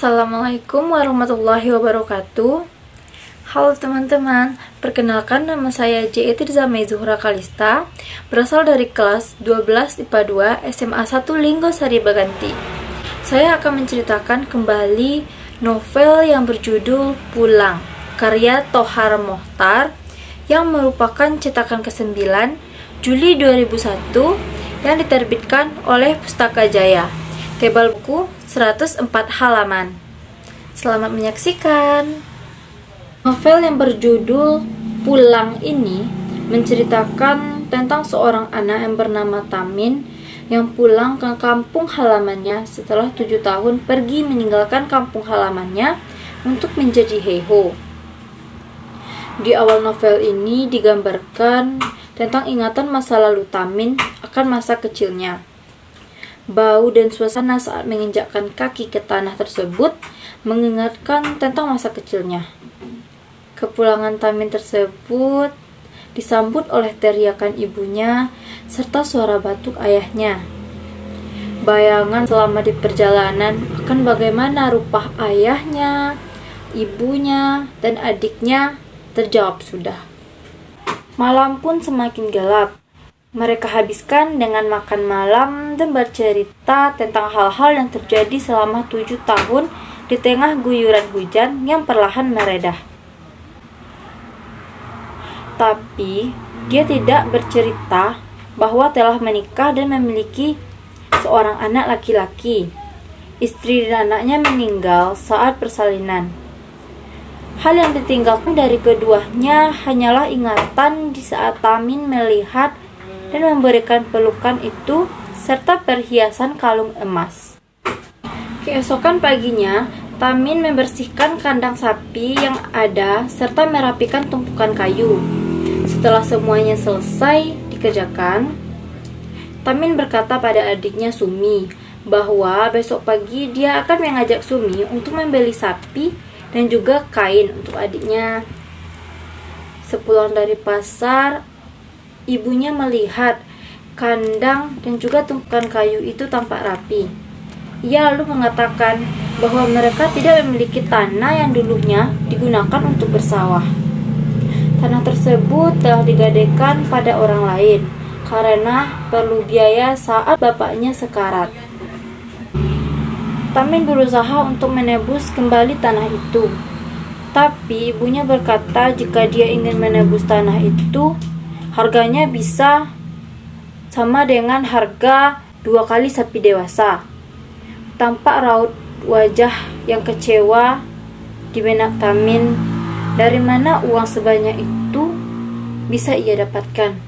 Assalamualaikum warahmatullahi wabarakatuh. Halo teman-teman, perkenalkan nama saya J.E. Tirzamai Zuhra Kalista, berasal dari kelas 12 IPA 2 SMA 1 Linggosari Baganti. Saya akan menceritakan kembali novel yang berjudul Pulang, karya Thohar Mochtar, yang merupakan cetakan ke-9 Juli 2001 yang diterbitkan oleh Pustaka Jaya. Tebal buku 104 halaman. Selamat menyaksikan. Novel yang berjudul Pulang ini menceritakan tentang seorang anak yang bernama Tamin yang pulang ke kampung halamannya setelah 7 tahun pergi meninggalkan kampung halamannya untuk menjadi heho. Di awal novel ini digambarkan tentang ingatan masa lalu Tamin akan masa kecilnya. Bau dan suasana saat menginjakkan kaki ke tanah tersebut mengingatkan tentang masa kecilnya. Kepulangan Tamin tersebut disambut oleh teriakan ibunya serta suara batuk ayahnya. Bayangan selama di perjalanan akan bagaimana rupa ayahnya, ibunya, dan adiknya terjawab sudah. Malam pun semakin gelap. Mereka habiskan dengan makan malam dan bercerita tentang hal-hal yang terjadi selama 7 tahun di tengah guyuran hujan yang perlahan meredah. Tapi dia tidak bercerita bahwa telah menikah dan memiliki seorang anak laki-laki. Istri dan anaknya meninggal saat persalinan. Hal yang ditinggalkan dari keduanya hanyalah ingatan di saat Tamin melihat dan memberikan pelukan itu serta perhiasan kalung emas. Keesokan paginya, Tamin membersihkan kandang sapi yang ada serta merapikan tumpukan kayu. Setelah semuanya selesai dikerjakan, Tamin berkata pada adiknya Sumi bahwa besok pagi dia akan mengajak Sumi untuk membeli sapi dan juga kain untuk adiknya. Sepulang dari pasar, ibunya melihat kandang dan juga tumpukan kayu itu tampak rapi. Ia lalu mengatakan bahwa mereka tidak memiliki tanah yang dulunya digunakan untuk bersawah. Tanah tersebut telah digadaikan pada orang lain karena perlu biaya saat bapaknya sekarat. Tamin berusaha untuk menebus kembali tanah itu. Tapi ibunya berkata jika dia ingin menebus tanah itu, harganya bisa sama dengan harga 2 kali sapi dewasa. Tampak raut wajah yang kecewa di benak Tamin. Dari mana uang sebanyak itu bisa ia dapatkan?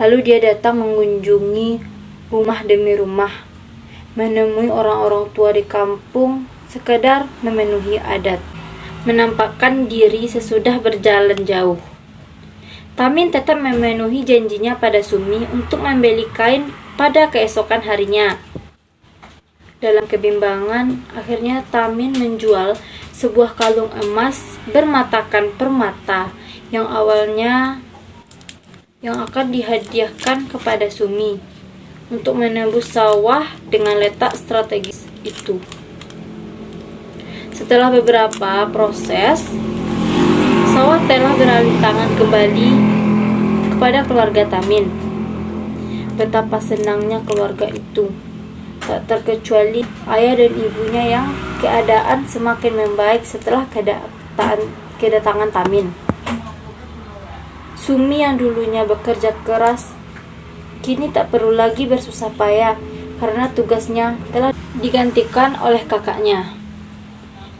Lalu dia datang mengunjungi rumah demi rumah, menemui orang-orang tua di kampung sekedar memenuhi adat, menampakkan diri sesudah berjalan jauh. Tamin tetap memenuhi janjinya pada Sumi untuk membeli kain pada keesokan harinya. Dalam kebimbangan, akhirnya Tamin menjual sebuah kalung emas bermatakan permata yang awalnya yang akan dihadiahkan kepada Sumi untuk menembus sawah dengan letak strategis itu. Setelah beberapa proses, sawah telah beralih tangan kembali kepada keluarga Tamin. Betapa senangnya keluarga itu, tak terkecuali ayah dan ibunya yang keadaan semakin membaik setelah kedatangan Tamin. Sumi yang dulunya bekerja keras, kini tak perlu lagi bersusah payah karena tugasnya telah digantikan oleh kakaknya.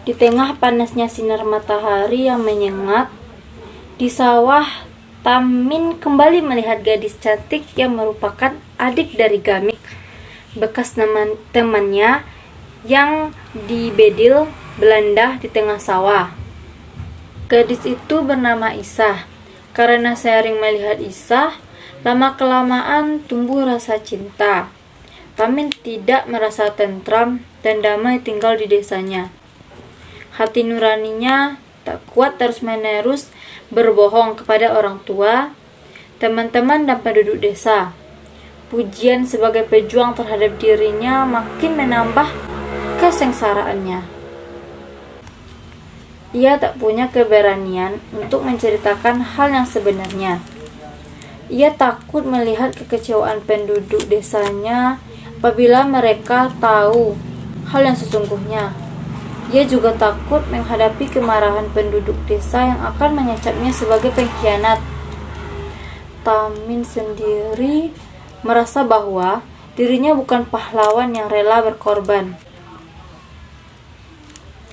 Di tengah panasnya sinar matahari yang menyengat, di sawah Tamin kembali melihat gadis cantik yang merupakan adik dari Gamik, bekas temannya yang dibedil Belanda di tengah sawah. Gadis itu bernama Isah. Karena sering melihat Isah, lama-kelamaan tumbuh rasa cinta. Tamin tidak merasa tentram dan damai tinggal di desanya. Hati nuraninya tak kuat terus-menerus berbohong kepada orang tua, teman-teman dan penduduk desa. Pujian sebagai pejuang terhadap dirinya makin menambah kesengsaraannya. Ia tak punya keberanian untuk menceritakan hal yang sebenarnya. Ia takut melihat kekecewaan penduduk desanya apabila mereka tahu hal yang sesungguhnya. Ia juga takut menghadapi kemarahan penduduk desa yang akan mengecapnya sebagai pengkhianat. Tamin sendiri merasa bahwa dirinya bukan pahlawan yang rela berkorban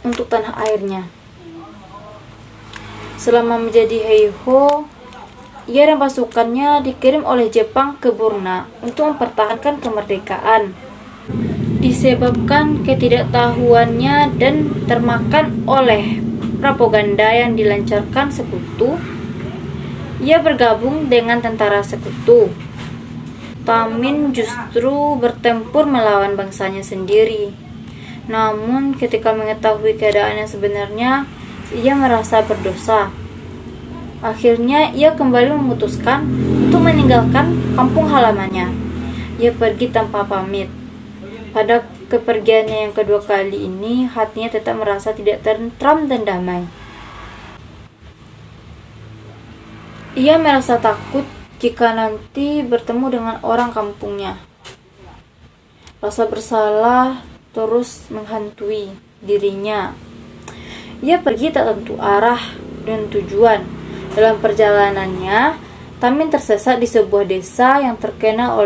untuk tanah airnya. Selama menjadi Heiho, ia dan pasukannya dikirim oleh Jepang ke Burma untuk mempertahankan kemerdekaan. Disebabkan ketidaktahuannya dan termakan oleh propaganda yang dilancarkan sekutu, ia bergabung dengan tentara sekutu. Tamin justru bertempur melawan bangsanya sendiri. Namun ketika mengetahui keadaan yang sebenarnya, ia merasa berdosa. Akhirnya ia kembali memutuskan untuk meninggalkan kampung halamannya. Ia pergi tanpa pamit. Pada kepergiannya yang kedua kali ini, hatinya tetap merasa tidak tentram dan damai. Ia merasa takut jika nanti bertemu dengan orang kampungnya. Rasa bersalah terus menghantui dirinya. Ia pergi tak tentu arah dan tujuan. Dalam perjalanannya, Tamin tersesat di sebuah desa yang dikenal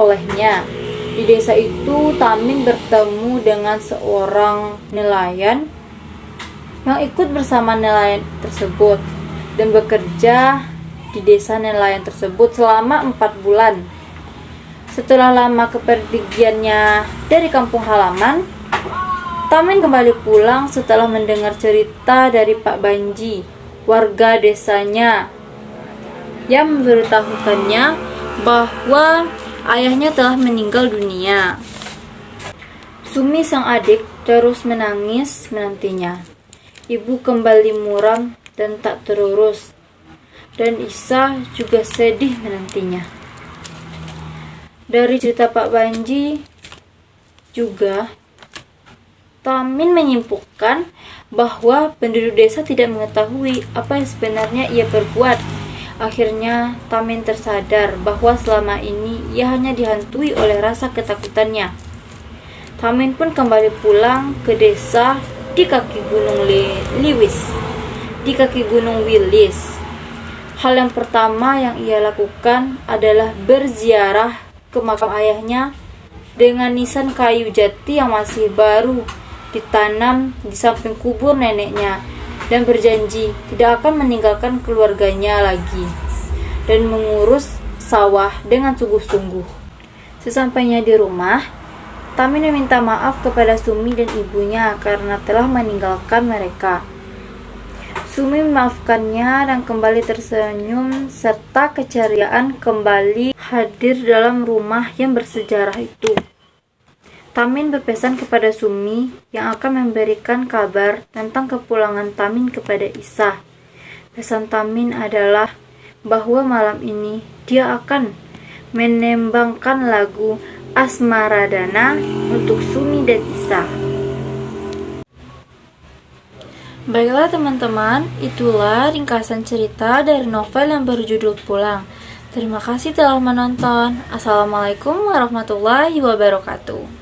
olehnya. Di desa itu, Tamin bertemu dengan seorang nelayan yang ikut bersama nelayan tersebut dan bekerja di desa nelayan tersebut selama 4 bulan. Setelah lama kepergiannya dari kampung halaman, Tamin kembali pulang setelah mendengar cerita dari Pak Banji, warga desanya, yang memberitahukannya bahwa ayahnya telah meninggal dunia. Sumi sang adik terus menangis menantinya. Ibu kembali muram dan tak terurus, dan Isa juga sedih menantinya. Dari cerita Pak Banji juga, Tamin menyimpulkan bahwa penduduk desa tidak mengetahui apa yang sebenarnya ia perbuat. Akhirnya, Tamin tersadar bahwa selama ini ia hanya dihantui oleh rasa ketakutannya. Tamin pun kembali pulang ke desa di kaki Gunung Wilis. Hal yang pertama yang ia lakukan adalah berziarah ke makam ayahnya dengan nisan kayu jati yang masih baru ditanam di samping kubur neneknya, dan berjanji tidak akan meninggalkan keluarganya lagi dan mengurus sawah dengan sungguh-sungguh. Sesampainya di rumah, Tamin meminta maaf kepada Sumi dan ibunya karena telah meninggalkan mereka. Sumi memaafkannya dan kembali tersenyum serta keceriaan kembali hadir dalam rumah yang bersejarah itu. Tamin berpesan kepada Sumi yang akan memberikan kabar tentang kepulangan Tamin kepada Isa. Pesan Tamin adalah bahwa malam ini dia akan menembangkan lagu Asmaradana untuk Sumi dan Isa. Baiklah teman-teman, itulah ringkasan cerita dari novel yang berjudul Pulang. Terima kasih telah menonton. Assalamualaikum warahmatullahi wabarakatuh.